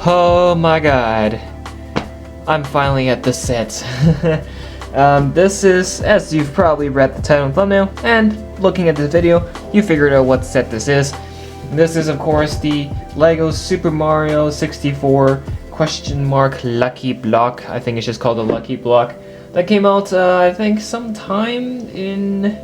Oh my god. I'm finally at the set. This is, as you've probably read the title and thumbnail, and looking at this video, you figured out what set this is. This is, of course, the LEGO Super Mario 64 question mark Lucky Block. I think it's just called the Lucky Block. That came out, I think, sometime in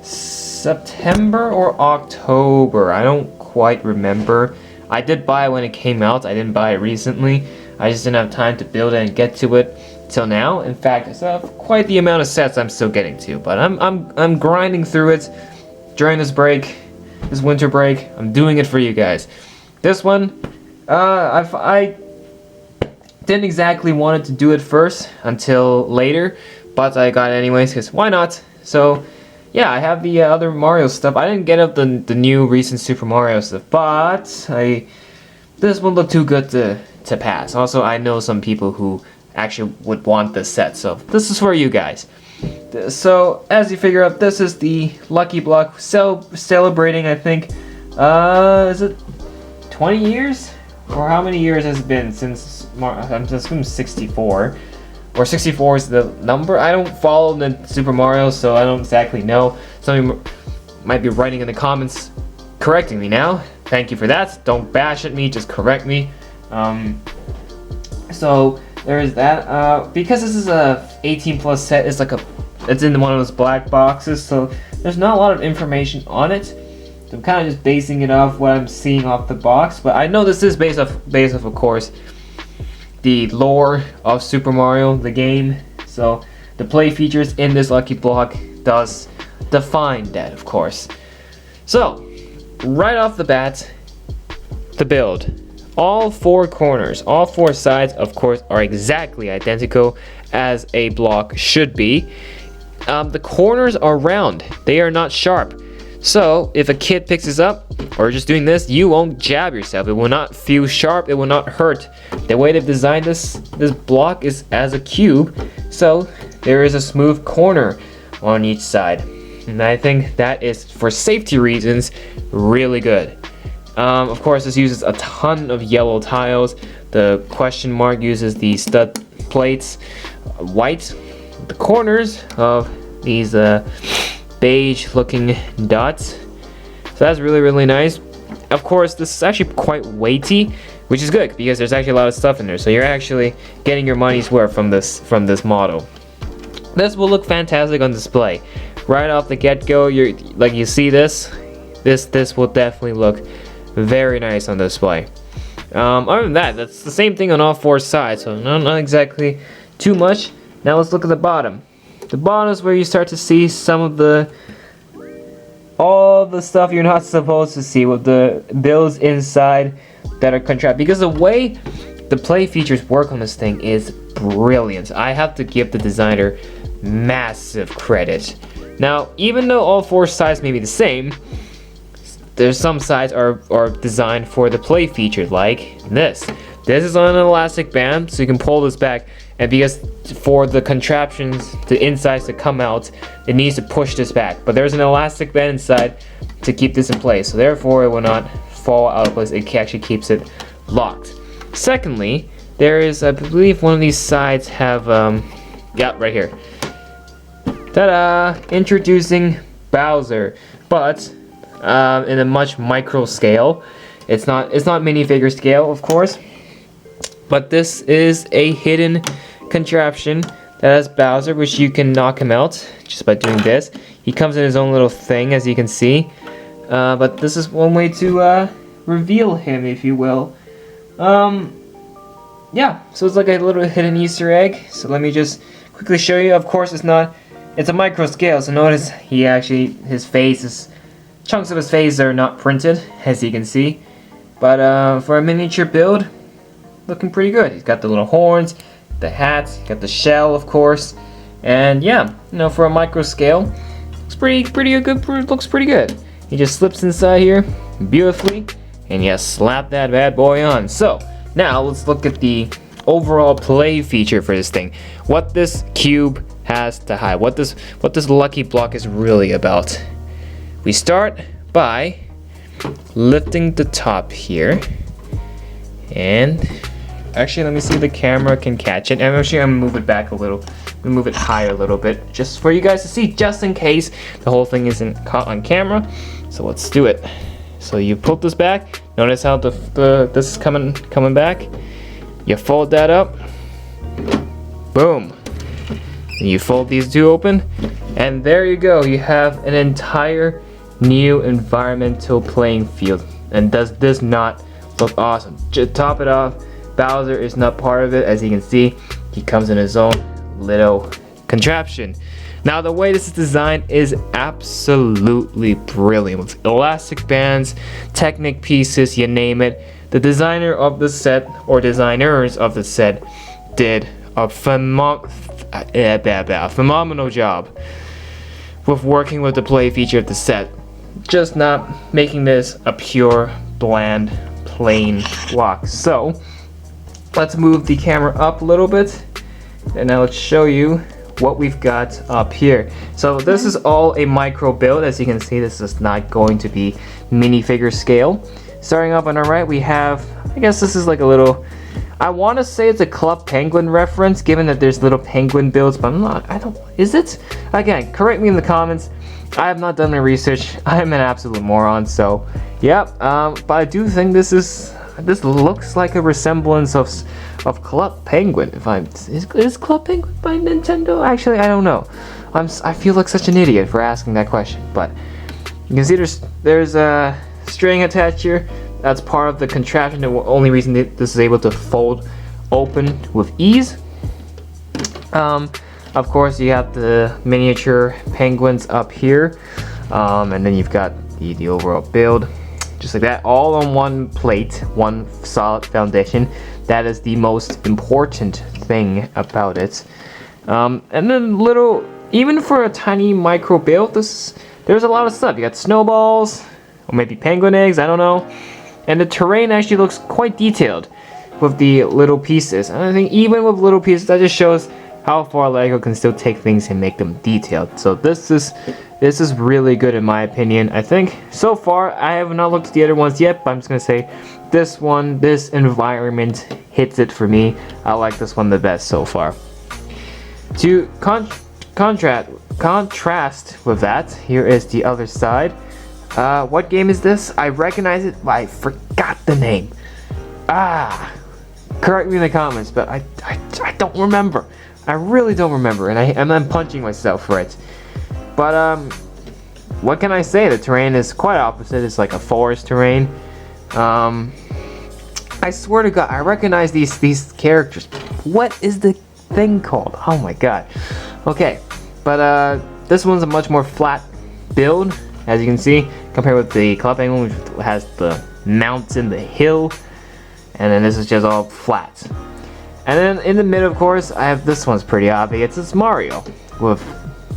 September or October. I don't quite remember. I did buy it when it came out. I didn't buy it recently. I just didn't have time to build it and get to it till now. In fact, I still have quite the amount of sets I'm still getting to, but I'm grinding through it during this break, this winter break. I'm doing it for you guys. This one, I didn't exactly want to do it first until later, but I got it anyways because why not? So yeah, I have the other Mario stuff. I didn't get up the new recent Super Mario stuff, but this one looked too good to pass. Also, I know some people who actually would want this set, so this is for you guys. So as you figure out, this is the Lucky Block celebrating, I think, is it 20 years? Or how many years has it been since I'm assuming 64? Or 64 is the number? I don't follow the Super Mario, so I don't exactly know. Some of you might be writing in the comments correcting me now. Thank you for that. Don't bash at me, just correct me. So there is that. Because this is a 18 plus set, it's in one of those black boxes, so there's not a lot of information on it. So I'm kind of just basing it off what I'm seeing off the box, but I know this is based off, of course, the lore of Super Mario, the game. So the play features in this Lucky Block does define that, of course. So right off the bat, the build. All four corners, all four sides, of course, are exactly identical as a block should be. The corners are round, they are not sharp. So if a kid picks this up, or just doing this, you won't jab yourself. It will not feel sharp, it will not hurt. The way they've designed this block is as a cube, so there is a smooth corner on each side. And I think that is, for safety reasons, really good. Of course, this uses a ton of yellow tiles. The question mark uses the stud plates, white. The corners of these beige looking dots. So that's really, really nice. Of course, this is actually quite weighty, which is good because there's actually a lot of stuff in there. So you're actually getting your money's worth from this model. This will look fantastic on display. Right off the get-go, you see this will definitely look very nice on display. Other than that, that's the same thing on all four sides, so not exactly too much. Now let's look at the bottom. The bottom is where you start to see some of all the stuff you're not supposed to see with the builds inside that are contracted. Because the way the play features work on this thing is brilliant. I have to give the designer massive credit. Now, even though all four sides may be the same, there's some sides are designed for the play feature, like this. This is on an elastic band, so you can pull this back, and because for the contraptions, the insides to come out, it needs to push this back. But there's an elastic band inside to keep this in place, so therefore it will not fall out of place. It actually keeps it locked. Secondly, there is, I believe, one of these sides have, yeah, right here. Ta-da! Introducing Bowser, but in a much micro scale. It's not minifigure scale, of course, but this is a hidden contraption that has Bowser, which you can knock him out just by doing this. He comes in his own little thing, as you can see, but this is one way to reveal him, if you will. Yeah, so it's like a little hidden Easter egg. So let me just quickly show you. Of course, it's a micro scale, so notice his face is, chunks of his face are not printed, as you can see. But for a miniature build, looking pretty good. He's got the little horns, the hat, got the shell, of course. And yeah, for a micro scale, looks pretty good. Looks pretty good. He just slips inside here beautifully, and you slap that bad boy on. So now let's look at the overall play feature for this thing. What this cube has to hide. What this Lucky Block is really about. We start by lifting the top here, And actually, let me see if the camera can catch it. And actually, I'm gonna move it back a little. I'm gonna move it higher a little bit, just for you guys to see, just in case the whole thing isn't caught on camera. So let's do it. So you pull this back. Notice how this is coming back. You fold that up. Boom. And you fold these two open, and there you go. You have an entire new environmental playing field. And does this not look awesome? To top it off, Bowser is not part of it. As you can see, he comes in his own little contraption. Now the way this is designed is absolutely brilliant, with elastic bands, Technic pieces, you name it. The designer of the set, or designers of the set, did a phenomenal job with working with the play feature of the set. Just not making this a pure, bland, plain block. So let's move the camera up a little bit, and now let's show you what we've got up here. So this is all a micro build. As you can see, this is not going to be minifigure scale. Starting up on our right, we have, I guess this is like a little, I want to say it's a Club Penguin reference, given that there's little penguin builds, but I'm not, is it? Again, correct me in the comments. I have not done my research. I am an absolute moron, so yep. But I do think this looks like a resemblance of Club Penguin. Is Club Penguin by Nintendo? Actually, I don't know. I feel like such an idiot for asking that question, but you can see there's a string attached here. That's part of the contraption. The only reason this is able to fold open with ease. Of course, you have the miniature penguins up here, and then you've got the overall build, just like that, all on one plate, one solid foundation. That is the most important thing about it. And then even for a tiny micro build, there's a lot of stuff. You got snowballs, or maybe penguin eggs, I don't know. And the terrain actually looks quite detailed with the little pieces. And I think even with little pieces, that just shows how far LEGO can still take things and make them detailed. So this is really good in my opinion. I think so far, I have not looked at the other ones yet, but I'm just gonna say this environment hits it for me. I like this one the best so far. To contrast with that, here is the other side. What game is this? I recognize it, but I forgot the name. Correct me in the comments, but I don't remember. I really don't remember, and I'm punching myself for it. But what can I say? The terrain is quite opposite. It's like a forest terrain. I swear to God, I recognize these characters. What is the thing called? Oh my God. Okay, but this one's a much more flat build, as you can see, compared with the Club Penguin, which has the mountain, the hill, and then this is just all flat. And then in the middle, of course, I have this one's pretty obvious. It's Mario with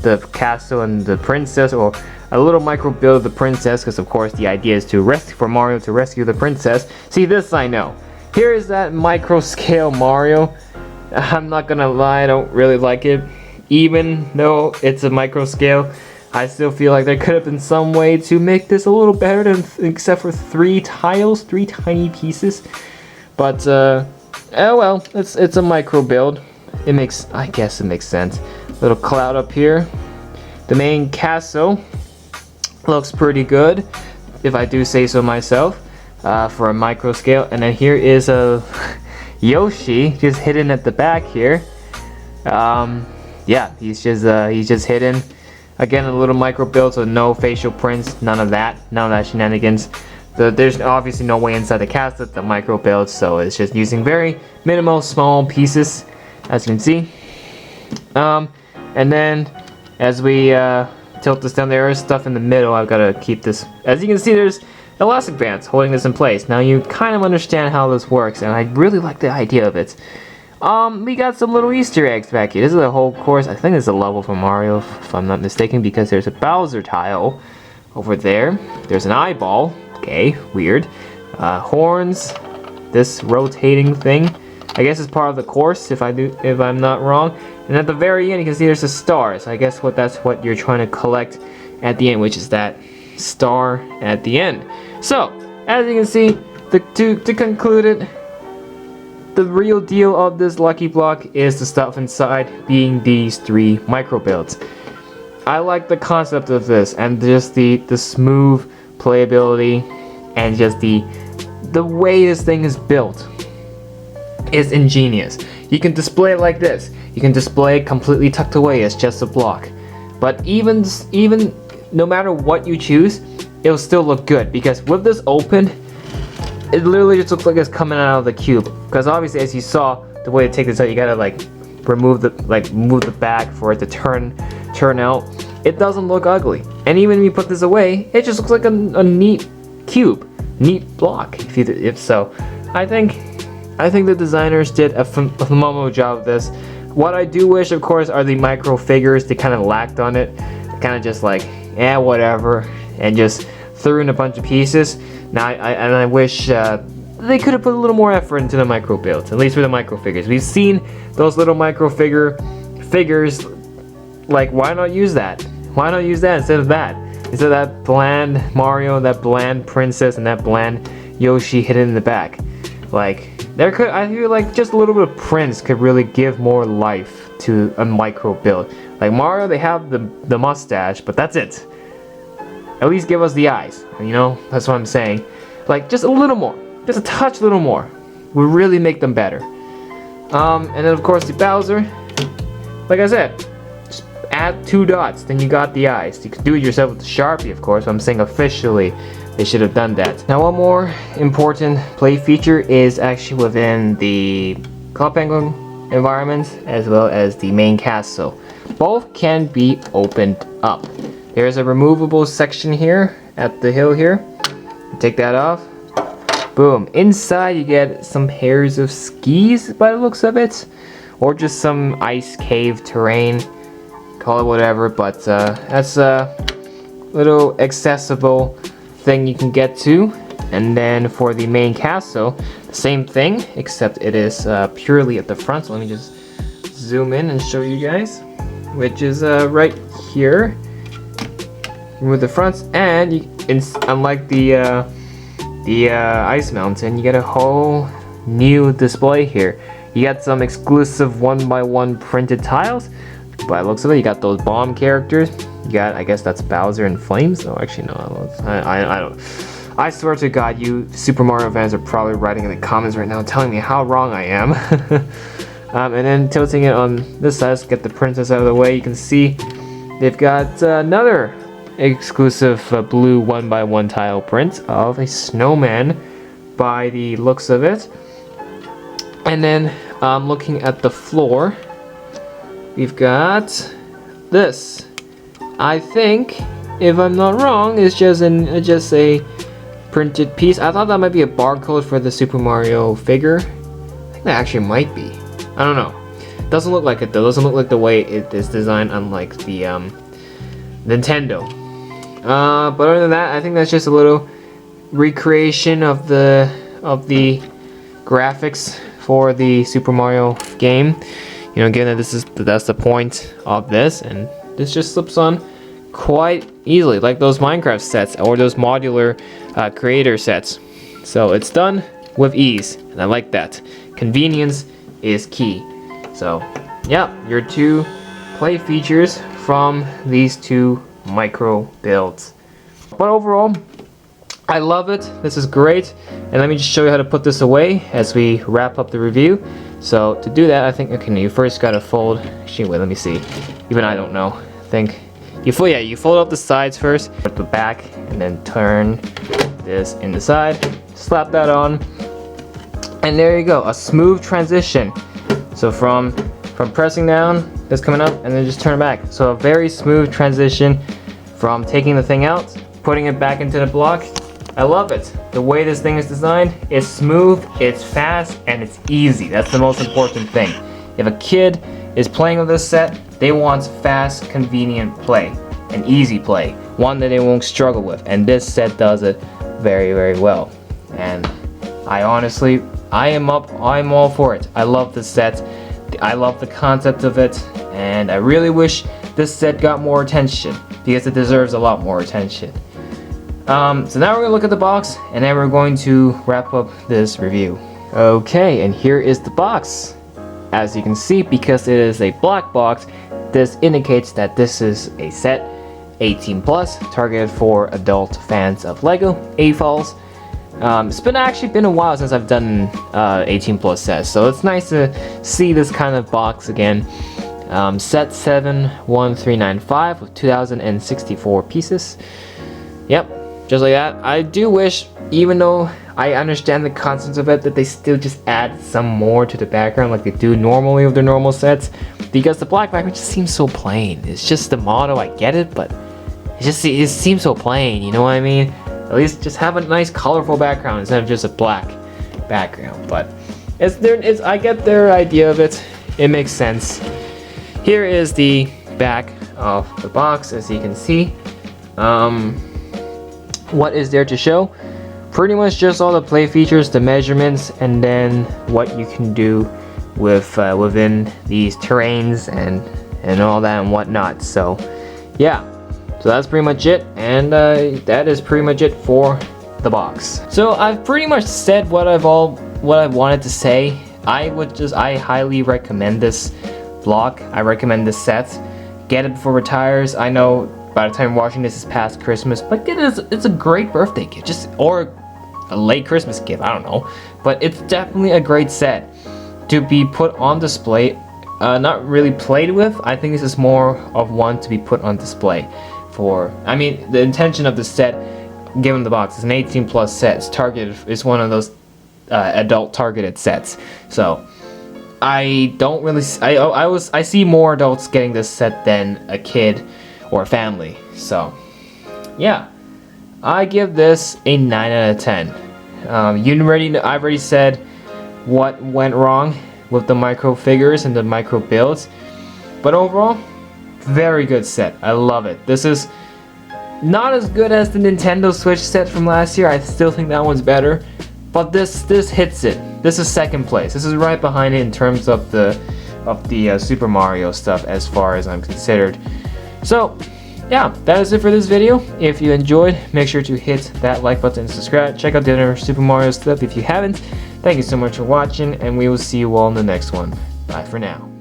the castle and the princess, or a little micro build of the princess, because of course the idea is for Mario to rescue the princess. See, this I know. Here is that micro scale Mario. I'm not gonna lie, I don't really like it. Even though it's a micro scale, I still feel like there could have been some way to make this a little better than, except for 3 tiles, 3 tiny pieces. But oh well, it's a micro build. I guess it makes sense. Little cloud up here. The main castle looks pretty good, if I do say so myself, for a micro scale. And then here is a Yoshi just hidden at the back here. Yeah, he's just hidden. Again, a little micro build, so no facial prints, none of that shenanigans. There's obviously no way inside the castle the micro build, so it's just using very minimal small pieces, as you can see. And then as we tilt this down, there is stuff in the middle. I've got to keep this. As you can see, there's elastic bands holding this in place. Now you kind of understand how this works, and I really like the idea of it. We got some little Easter eggs back here. This is a whole course. I think there's a level for Mario, if I'm not mistaken, because there's a Bowser tile over there. There's an eyeball. Okay, weird. Horns. This rotating thing. I guess it's part of the course, if I'm not wrong. And at the very end, you can see there's a star. So I guess that's what you're trying to collect at the end, which is that star at the end. So, as you can see, to conclude it, the real deal of this Lucky Block is the stuff inside, being these 3 micro builds. I like the concept of this, and just the smooth playability, and just the way this thing is built is ingenious. You can display it like this. You can display it completely tucked away as just a block. But even no matter what you choose, it'll still look good, because with this open, it literally just looks like it's coming out of the cube. Because obviously, as you saw, the way to take this out, you gotta like move the back for it to turn out. It doesn't look ugly, and even when you put this away, it just looks like a neat cube, neat block. If so, I think the designers did a phenomenal job of this. What I do wish, of course, are the micro figures. They kind of lacked on it. Kind of just like, whatever, and just threw in a bunch of pieces. Now, I wish they could have put a little more effort into the micro builds, at least for the micro figures. We've seen those little micro figures. Like, why not use that? Why not use that instead of that? Instead of that bland Mario, that bland Princess, and that bland Yoshi hidden in the back. Like, I feel like just a little bit of Prince could really give more life to a micro build. Like Mario, they have the mustache, but that's it. At least give us the eyes, you know? That's what I'm saying. Like, just a little more, just a touch little more would really make them better. And then of course the Bowser, like I said, just add 2 dots, then you got the eyes. You could do it yourself with the Sharpie, of course, but I'm saying officially they should have done that. Now, one more important play feature is actually within the Club Penguin environment, as well as the main castle. Both can be opened up. There's a removable section here at the hill here. Take that off. Boom. Inside you get some pairs of skis by the looks of it, or just some ice cave terrain. Call it whatever, but that's a little accessible thing you can get to. And then for the main castle, the same thing, except it is purely at the front. So let me just zoom in and show you guys, which is right here. Remove the fronts, and unlike the Ice Mountain, you get a whole new display here. You got some exclusive 1x1 printed tiles. By the looks of it, you got those bomb characters. You got, I guess that's Bowser and Flames. Oh, actually no, I don't. I swear to God, you Super Mario fans are probably writing in the comments right now, telling me how wrong I am. And then tilting it on this side, let's get the princess out of the way. You can see they've got another exclusive blue 1x1 tile print of a snowman by the looks of it. And then looking at the floor, we've got this. I think, if I'm not wrong, it's just a printed piece. I thought that might be a barcode for the Super Mario figure. I think that actually might be. I don't know. Doesn't look like it though. Doesn't look like the way it is designed, unlike the Nintendo. But other than that, I think that's just a little recreation of the graphics for the Super Mario game. You know, given that that's the point of this, and this just slips on quite easily, like those Minecraft sets or those modular creator sets. So it's done with ease, and I like that. Convenience is key. So, yeah, your 2 play features from these 2 micro builds. But overall, I love it. This is great. And let me just show you how to put this away as we wrap up the review. So to do that, I think, okay, you first gotta fold, actually wait, let me see. Even I don't know. I think you fold up the sides first, put the back, and then turn this in the side, slap that on, and there you go, a smooth transition. So from pressing down, this coming up, and then just turn it back. So a very smooth transition from taking the thing out, putting it back into the block. I love it. The way this thing is designed, it's smooth, it's fast, and it's easy. That's the most important thing. If a kid is playing with this set, they want fast, convenient play, an easy play, one that they won't struggle with. And this set does it very, very well. And I'm all for it. I love this set. I love the concept of it, and I really wish this set got more attention, because it deserves a lot more attention. So now we're gonna look at the box, and then we're going to wrap up this review. Okay, and here is the box. As you can see, because it is a black box, this indicates that this is a set 18 plus, targeted for adult fans of Lego AFOLs. It's actually been a while since I've done 18 plus sets, so it's nice to see this kind of box again. Set 71395 with 2064 pieces. Yep, just like that. I do wish, even though I understand the concept of it, that they still just add some more to the background like they do normally with their normal sets, because the black background just seems so plain. It's just the motto, I get it, but it seems so plain, you know what I mean? At least just have a nice colorful background instead of just a black background. But I get their idea of it. It makes sense. Here is the back of the box, as you can see. What is there to show? Pretty much just all the play features, the measurements, and then what you can do with within these terrains and all that and whatnot. So yeah, so that's pretty much it, and that is pretty much it for the box. So I've pretty much said what I wanted to say. I highly recommend this block. I recommend this set. Get it before it retires. I know by the time you're watching this is past Christmas, but it's a great birthday gift, or a late Christmas gift, I don't know. But it's definitely a great set to be put on display, not really played with. I think this is more of one to be put on display for, I mean, the intention of the set, given the box, is an 18 plus set. It's targeted, it's one of those adult targeted sets. So I don't really, I see more adults getting this set than a kid or a family. So yeah, I give this a 9 out of 10. I've already said what went wrong with the micro figures and the micro builds, but overall, very good set. I love it. This is not as good as the Nintendo Switch set from last year. I still think that one's better, but this hits it. This is second place. This is right behind it in terms of the Super Mario stuff, as far as I'm considered. So yeah, that is it for this video. If you enjoyed, make sure to hit that like button and subscribe. Check out the other Super Mario stuff if you haven't. Thank you so much for watching, and we will see you all in the next one. Bye for now.